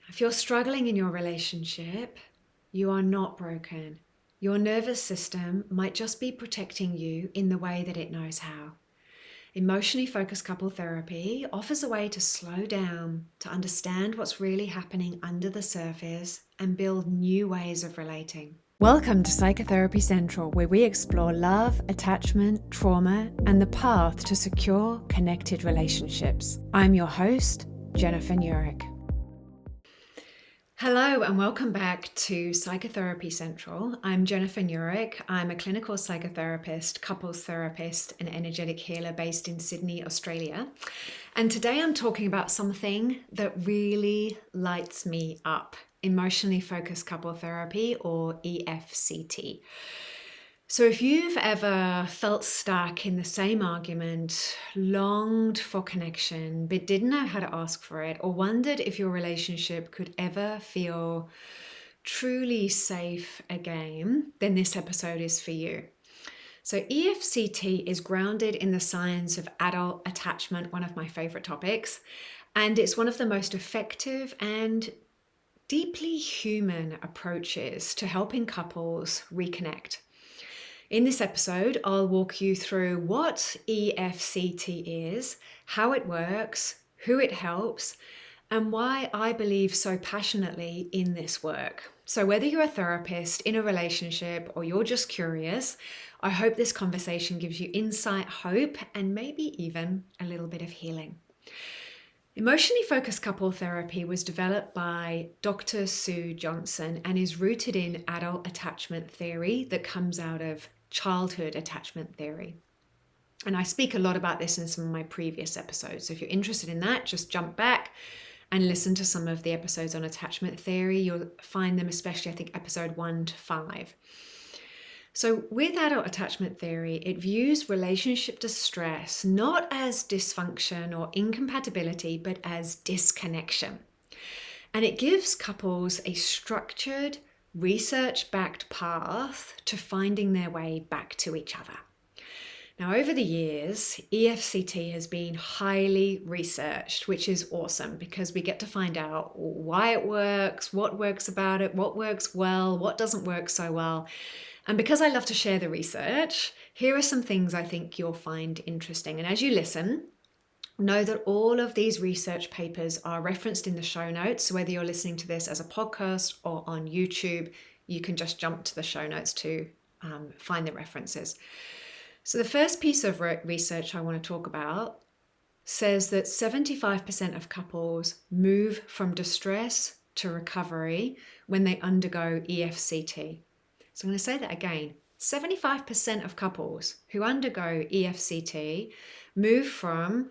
If you're struggling in your relationship, you are not broken. Your nervous system might just be protecting you in the way that it knows how. Emotionally focused couple therapy offers a way to slow down, to understand what's really happening under the surface, and build new ways of relating. Welcome to Psychotherapy Central, where we explore love, attachment, trauma, and the path to secure, connected relationships. I'm your host, Jennifer Nurick. Hello and welcome back to Psychotherapy Central. I'm Jennifer Nurick. I'm a clinical psychotherapist, couples therapist, and energetic healer based in Sydney, Australia. And today I'm talking about something that really lights me up: emotionally focused couple therapy, or EFCT. So if you've ever felt stuck in the same argument, longed for connection, but didn't know how to ask for it, or wondered if your relationship could ever feel truly safe again, then this episode is for you. So EFCT is grounded in the science of adult attachment, one of my favorite topics, and it's one of the most effective and deeply human approaches to helping couples reconnect. In this episode, I'll walk you through what EFCT is, how it works, who it helps, and why I believe so passionately in this work. So whether you're a therapist, in a relationship, or you're just curious, I hope this conversation gives you insight, hope, and maybe even a little bit of healing. Emotionally focused couple therapy was developed by Dr. Sue Johnson and is rooted in adult attachment theory that comes out of childhood attachment theory. And I speak a lot about this in some of my previous episodes. So if you're interested in that, just jump back and listen to some of the episodes on attachment theory. You'll find them, especially I think episode 1 to 5. So with adult attachment theory, it views relationship distress not as dysfunction or incompatibility, but as disconnection. And it gives couples a structured, research-backed path to finding their way back to each other. Now, over the years, EFCT has been highly researched, which is awesome because we get to find out why it works, what works about it, what works well, what doesn't work so well. And because I love to share the research, here are some things I think you'll find interesting. And as you listen, know that all of these research papers are referenced in the show notes. So whether you're listening to this as a podcast or on YouTube, you can just jump to the show notes to find the references. So the first piece of research I want to talk about says that 75% of couples move from distress to recovery when they undergo EFCT. So I'm going to say that again. 75% of couples who undergo EFCT move from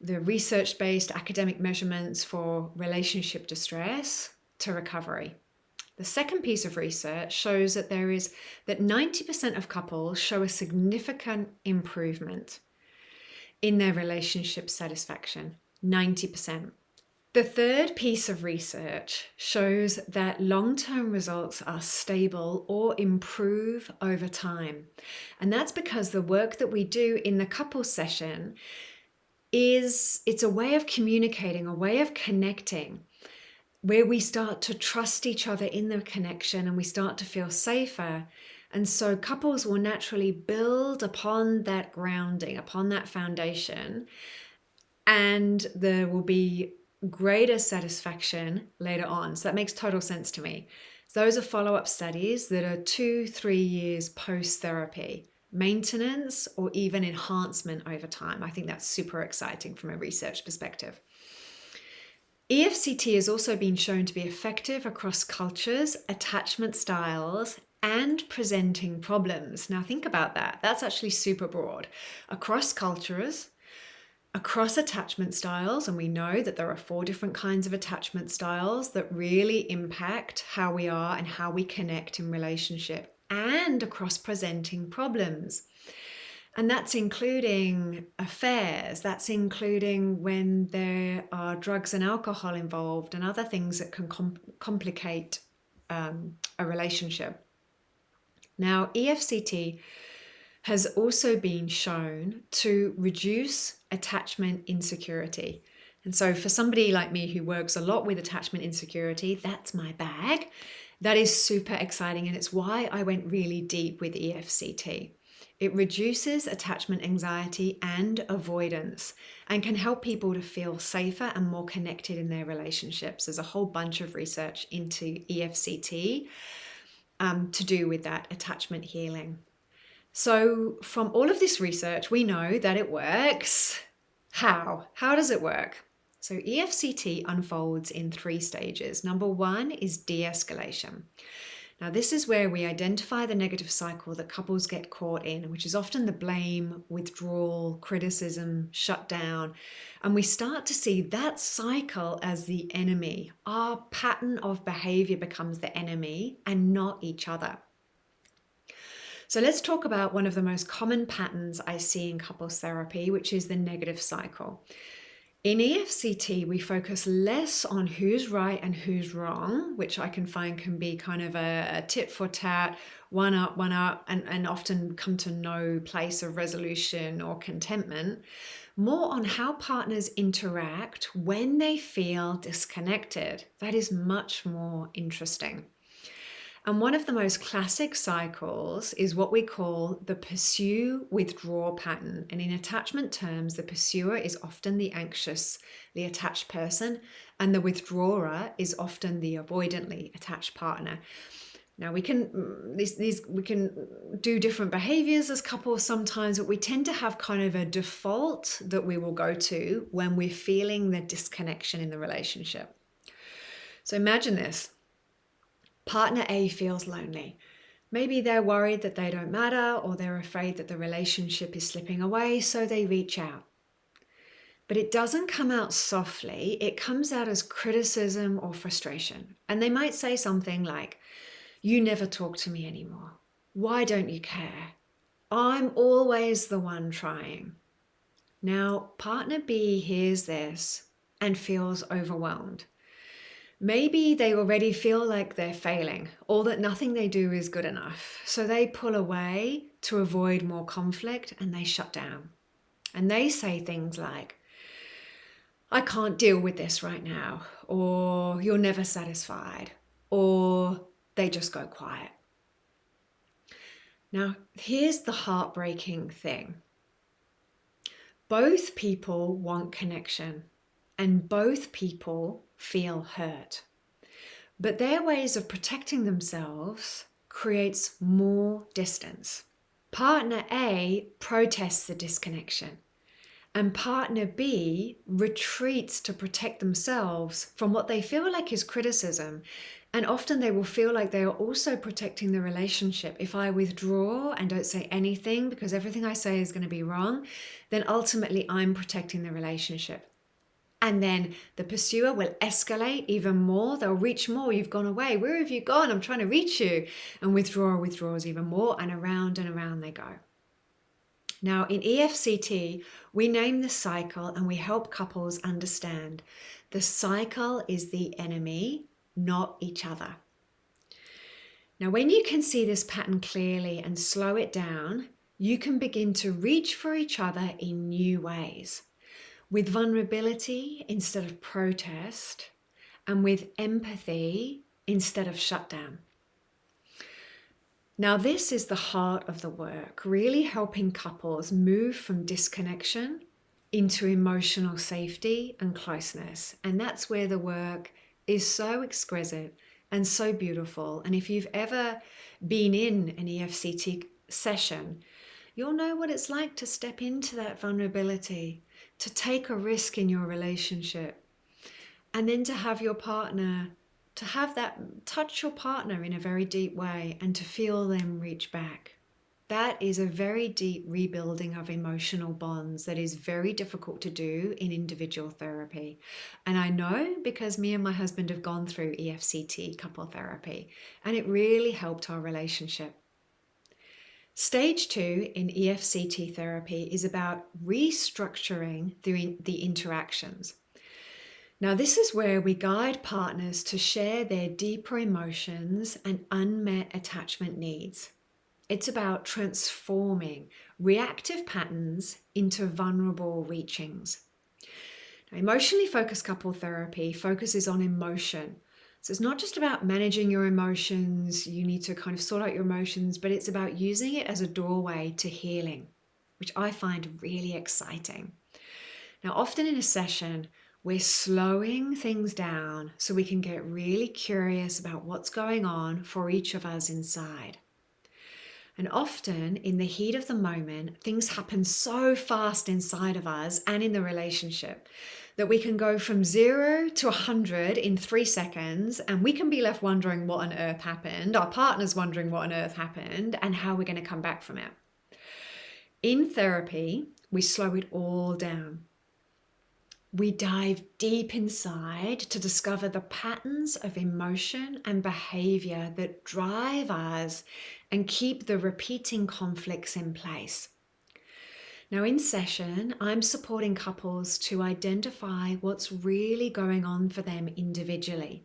the research-based academic measurements for relationship distress to recovery. The second piece of research shows that 90% of couples show a significant improvement in their relationship satisfaction. 90%. The third piece of research shows that long-term results are stable or improve over time. And that's because the work that we do in the couple session it's a way of communicating, a way of connecting, where we start to trust each other in the connection and we start to feel safer. And so couples will naturally build upon that grounding, upon that foundation, and there will be greater satisfaction later on. So that makes total sense to me. So those are follow-up studies that are 2-3 years post-therapy, maintenance or even enhancement over time. I think that's super exciting from a research perspective. EFCT has also been shown to be effective across cultures, attachment styles, and presenting problems. Now think about that. That's actually super broad. Across cultures, across attachment styles, and we know that there are 4 different kinds of attachment styles that really impact how we are and how we connect in relationship, and across presenting problems. And that's including affairs, that's including when there are drugs and alcohol involved and other things that can complicate a relationship. Now, EFCT has also been shown to reduce attachment insecurity. And so for somebody like me who works a lot with attachment insecurity, that's my bag. That is super exciting, and it's why I went really deep with EFCT. It reduces attachment anxiety and avoidance and can help people to feel safer and more connected in their relationships. There's a whole bunch of research into EFCT to do with that attachment healing. So from all of this research, we know that it works. How? How does it work? So EFCT unfolds in 3 stages. Number 1 is de-escalation. Now, this is where we identify the negative cycle that couples get caught in, which is often the blame, withdrawal, criticism, shutdown. And we start to see that cycle as the enemy. Our pattern of behavior becomes the enemy and not each other. So let's talk about one of the most common patterns I see in couples therapy, which is the negative cycle. In EFCT, we focus less on who's right and who's wrong, which I can find can be kind of a tit for tat, one up, and often come to no place of resolution or contentment. More on how partners interact when they feel disconnected. That is much more interesting. And one of the most classic cycles is what we call the pursue-withdraw pattern. And in attachment terms, the pursuer is often the anxious, the attached person, and the withdrawer is often the avoidantly attached partner. Now we can do different behaviors as couples sometimes, but we tend to have kind of a default that we will go to when we're feeling the disconnection in the relationship. So imagine this. Partner A feels lonely. Maybe they're worried that they don't matter, or they're afraid that the relationship is slipping away, so they reach out. But it doesn't come out softly, it comes out as criticism or frustration. And they might say something like, "You never talk to me anymore. Why don't you care? I'm always the one trying." Now, partner B hears this and feels overwhelmed. Maybe they already feel like they're failing or that nothing they do is good enough. So they pull away to avoid more conflict and they shut down. And they say things like, "I can't deal with this right now," or "You're never satisfied," or they just go quiet. Now, here's the heartbreaking thing. Both people want connection and both people feel hurt. But their ways of protecting themselves creates more distance. Partner A protests the disconnection, and partner B retreats to protect themselves from what they feel like is criticism. And often they will feel like they are also protecting the relationship. If I withdraw and don't say anything because everything I say is going to be wrong, then ultimately I'm protecting the relationship. And then the pursuer will escalate even more. They'll reach more. "You've gone away. Where have you gone? I'm trying to reach you." And withdrawer withdraws even more, and around they go. Now, in EFCT, we name the cycle and we help couples understand the cycle is the enemy, not each other. Now, when you can see this pattern clearly and slow it down, you can begin to reach for each other in new ways. With vulnerability instead of protest, and with empathy instead of shutdown. Now, this is the heart of the work, really helping couples move from disconnection into emotional safety and closeness. And that's where the work is so exquisite and so beautiful. And if you've ever been in an EFCT session, you'll know what it's like to step into that vulnerability, to take a risk in your relationship, and then to have your partner, to have that touch your partner in a very deep way and to feel them reach back. That is a very deep rebuilding of emotional bonds that is very difficult to do in individual therapy. And I know because me and my husband have gone through EFCT couple therapy, and it really helped our relationship. Stage 2 in EFCT therapy is about restructuring the interactions. Now, this is where we guide partners to share their deeper emotions and unmet attachment needs. It's about transforming reactive patterns into vulnerable reachings. Emotionally focused couple therapy focuses on emotion. So it's not just about managing your emotions, you need to kind of sort out your emotions, but it's about using it as a doorway to healing, which I find really exciting. Now, often in a session, we're slowing things down so we can get really curious about what's going on for each of us inside. And often in the heat of the moment, things happen so fast inside of us and in the relationship that we can go from 0 to 100 in 3 seconds, and we can be left wondering what on earth happened. Our partner's wondering what on earth happened and how we're going to come back from it. In therapy, we slow it all down. We dive deep inside to discover the patterns of emotion and behavior that drive us and keep the repeating conflicts in place. Now, in session, I'm supporting couples to identify what's really going on for them individually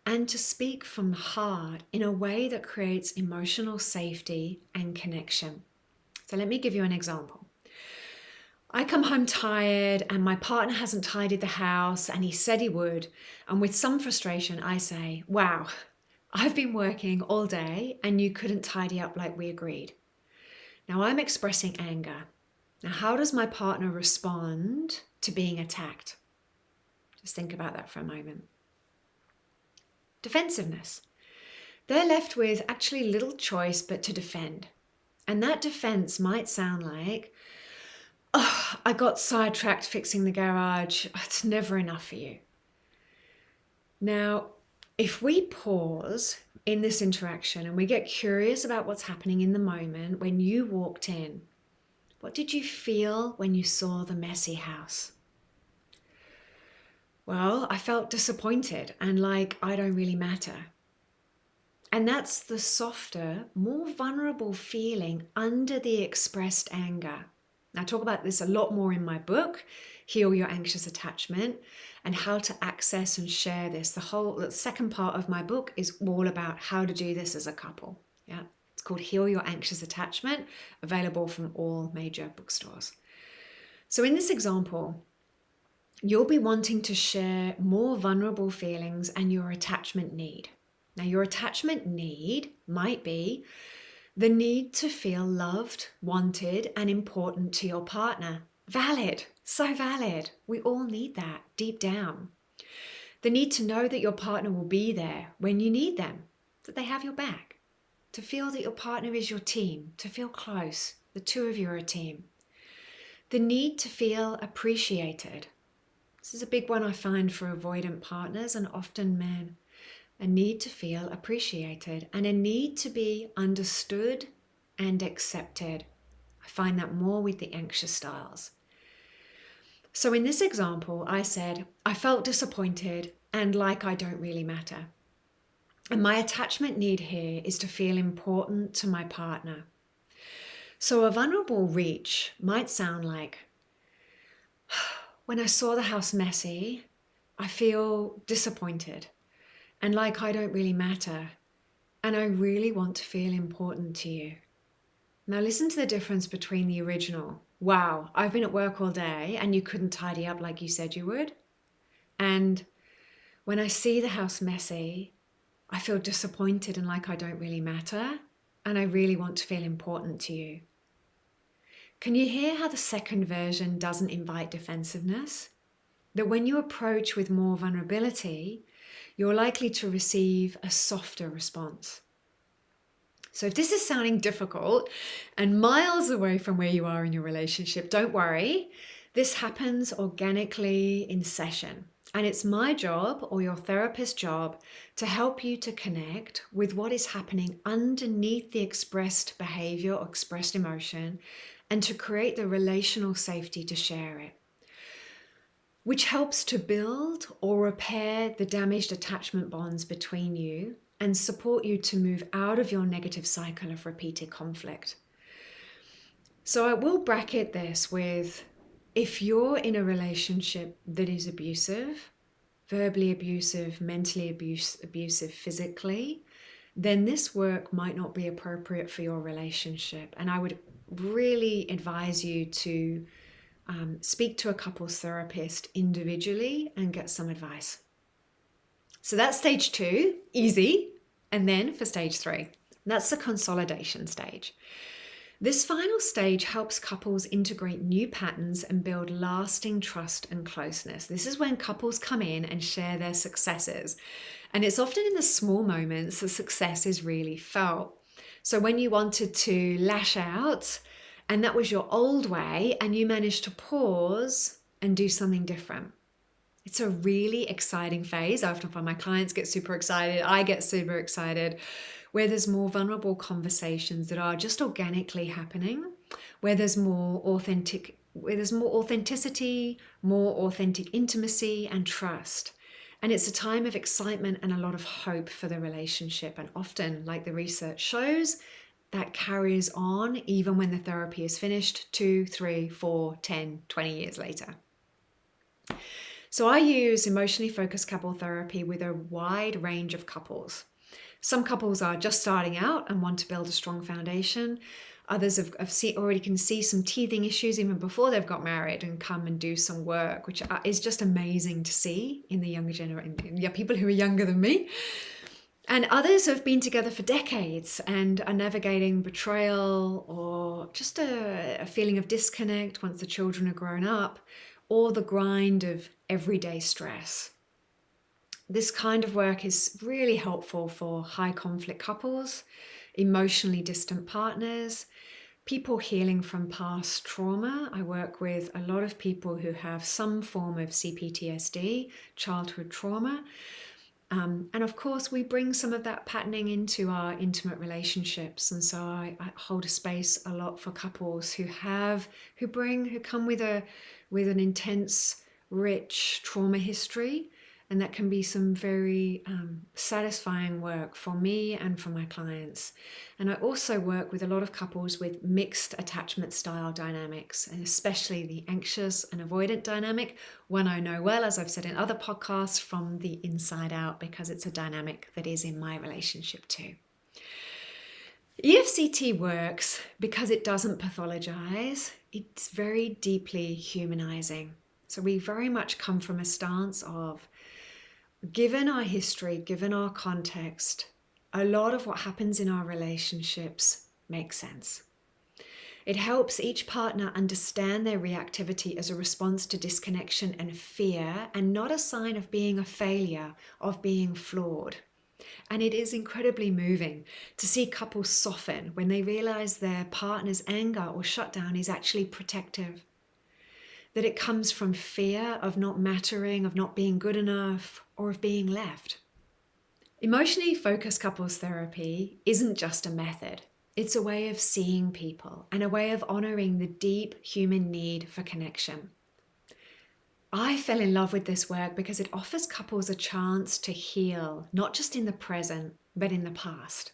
and to speak from the heart in a way that creates emotional safety and connection. So let me give you an example. I come home tired and my partner hasn't tidied the house and he said he would. And with some frustration, I say, wow, I've been working all day and you couldn't tidy up like we agreed. Now I'm expressing anger. Now, how does my partner respond to being attacked? Just think about that for a moment. Defensiveness. They're left with actually little choice but to defend. And that defense might sound like, oh, I got sidetracked fixing the garage. It's never enough for you. Now, if we pause in this interaction and we get curious about what's happening in the moment when you walked in, what did you feel when you saw the messy house? Well, I felt disappointed and like I don't really matter. And that's the softer, more vulnerable feeling under the expressed anger. I talk about this a lot more in my book, Heal Your Anxious Attachment, and how to access and share this. The second part of my book is all about how to do this as a couple. Yeah, it's called Heal Your Anxious Attachment, available from all major bookstores. So in this example, you'll be wanting to share more vulnerable feelings and your attachment need. Now, your attachment need might be the need to feel loved, wanted, and important to your partner. Valid, so valid. We all need that deep down. The need to know that your partner will be there when you need them, that they have your back, to feel that your partner is your team, to feel close, the two of you are a team. The need to feel appreciated. This is a big one I find for avoidant partners and often men. A need to feel appreciated and a need to be understood and accepted. I find that more with the anxious styles. So in this example, I said, I felt disappointed and like I don't really matter. And my attachment need here is to feel important to my partner. So a vulnerable reach might sound like, when I saw the house messy, I feel disappointed. And like I don't really matter, and I really want to feel important to you. Now listen to the difference between the original, wow, I've been at work all day and you couldn't tidy up like you said you would. And when I see the house messy, I feel disappointed and like I don't really matter, and I really want to feel important to you. Can you hear how the second version doesn't invite defensiveness? That when you approach with more vulnerability, you're likely to receive a softer response. So if this is sounding difficult and miles away from where you are in your relationship, don't worry. This happens organically in session. And it's my job or your therapist's job to help you to connect with what is happening underneath the expressed behavior or expressed emotion and to create the relational safety to share it, which helps to build or repair the damaged attachment bonds between you and support you to move out of your negative cycle of repeated conflict. So I will bracket this with, if you're in a relationship that is abusive, verbally abusive, mentally abusive physically, then this work might not be appropriate for your relationship. And I would really advise you to speak to a couples therapist individually and get some advice. So that's stage 2, easy. And then for stage 3, that's the consolidation stage. This final stage helps couples integrate new patterns and build lasting trust and closeness. This is when couples come in and share their successes. And it's often in the small moments the success is really felt. So when you wanted to lash out and that was your old way and you managed to pause and do something different. It's a really exciting phase. I often find my clients get super excited. I get super excited where there's more vulnerable conversations that are just organically happening, where there's more authenticity, more authentic intimacy and trust. And it's a time of excitement and a lot of hope for the relationship. And often, like the research shows, that carries on even when the therapy is finished 2, 3, 4, 10, 20 years later. So I use emotionally focused couple therapy with a wide range of couples. Some couples are just starting out and want to build a strong foundation. Others already can see some teething issues even before they've got married and come and do some work, which is just amazing to see in the younger generation, people who are younger than me. And others have been together for decades and are navigating betrayal or just a feeling of disconnect once the children are grown up, or the grind of everyday stress. This kind of work is really helpful for high conflict couples, emotionally distant partners, people healing from past trauma. I work with a lot of people who have some form of CPTSD, childhood trauma. And of course, we bring some of that patterning into our intimate relationships. And so I hold a space a lot for couples who come with an intense, rich trauma history. And that can be some very satisfying work for me and for my clients. And I also work with a lot of couples with mixed attachment style dynamics, and especially the anxious and avoidant dynamic, one I know well, as I've said in other podcasts, from the inside out, because it's a dynamic that is in my relationship too. EFCT works because it doesn't pathologize. It's very deeply humanizing. So we very much come from a stance of, given our history, given our context, a lot of what happens in our relationships makes sense. It helps each partner understand their reactivity as a response to disconnection and fear, and not a sign of being a failure, of being flawed. And it is incredibly moving to see couples soften when they realize their partner's anger or shutdown is actually protective. That it comes from fear of not mattering, of not being good enough, or of being left. Emotionally focused couples therapy isn't just a method. It's a way of seeing people and a way of honoring the deep human need for connection. I fell in love with this work because it offers couples a chance to heal, not just in the present, but in the past.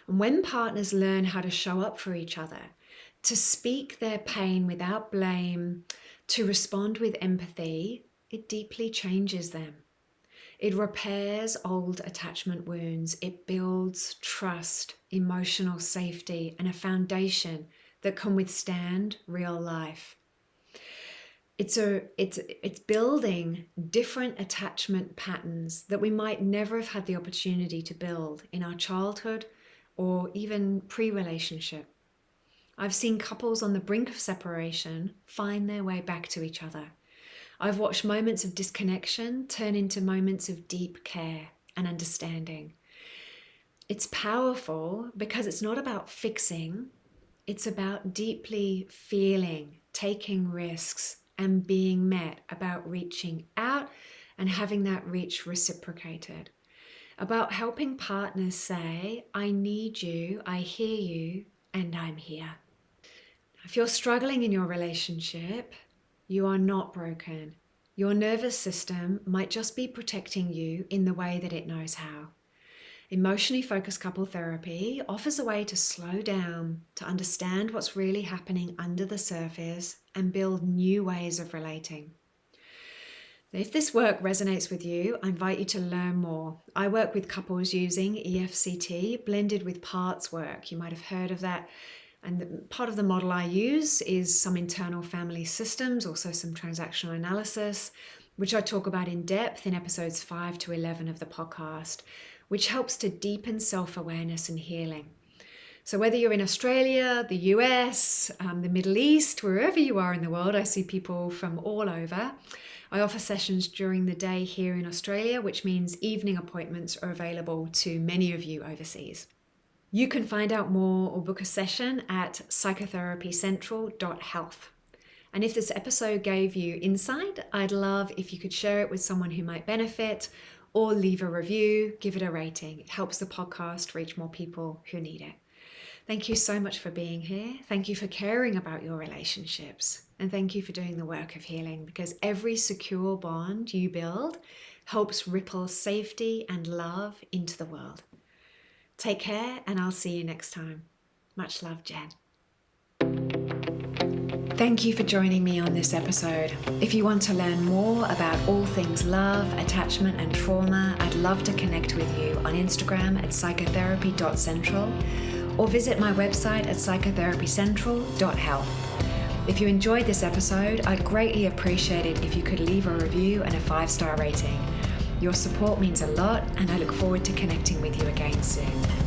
And when partners learn how to show up for each other, to speak their pain without blame, to respond with empathy, it deeply changes them. It repairs old attachment wounds. It builds trust, emotional safety, and a foundation that can withstand real life. It's building different attachment patterns that we might never have had the opportunity to build in our childhood or even pre-relationship. I've seen couples on the brink of separation find their way back to each other. I've watched moments of disconnection turn into moments of deep care and understanding. It's powerful because it's not about fixing, it's about deeply feeling, taking risks, and being met, about reaching out and having that reach reciprocated. About helping partners say, I need you, I hear you, and I'm here. If you're struggling in your relationship, you are not broken. Your nervous system might just be protecting you in the way that it knows how. Emotionally focused couple therapy offers a way to slow down, to understand what's really happening under the surface and build new ways of relating. If this work resonates with you, I invite you to learn more. I work with couples using EFCT blended with parts work. You might have heard of that And part of the model I use is some internal family systems, also some transactional analysis, which I talk about in depth in episodes 5 to 11 of the podcast, which helps to deepen self-awareness and healing. So whether you're in Australia, the US, the Middle East, wherever you are in the world, I see people from all over. I offer sessions during the day here in Australia, which means evening appointments are available to many of you overseas. You can find out more or book a session at psychotherapycentral.health. And if this episode gave you insight, I'd love if you could share it with someone who might benefit, or leave a review, give it a rating. It helps the podcast reach more people who need it. Thank you so much for being here. Thank you for caring about your relationships. And thank you for doing the work of healing, because every secure bond you build helps ripple safety and love into the world. Take care, and I'll see you next time. Much love, Jen. Thank you for joining me on this episode. If you want to learn more about all things love, attachment, and trauma, I'd love to connect with you on Instagram at psychotherapy.central, or visit my website at psychotherapycentral.health. If you enjoyed this episode, I'd greatly appreciate it if you could leave a review and a 5-star rating. Your support means a lot, and I look forward to connecting with you again soon.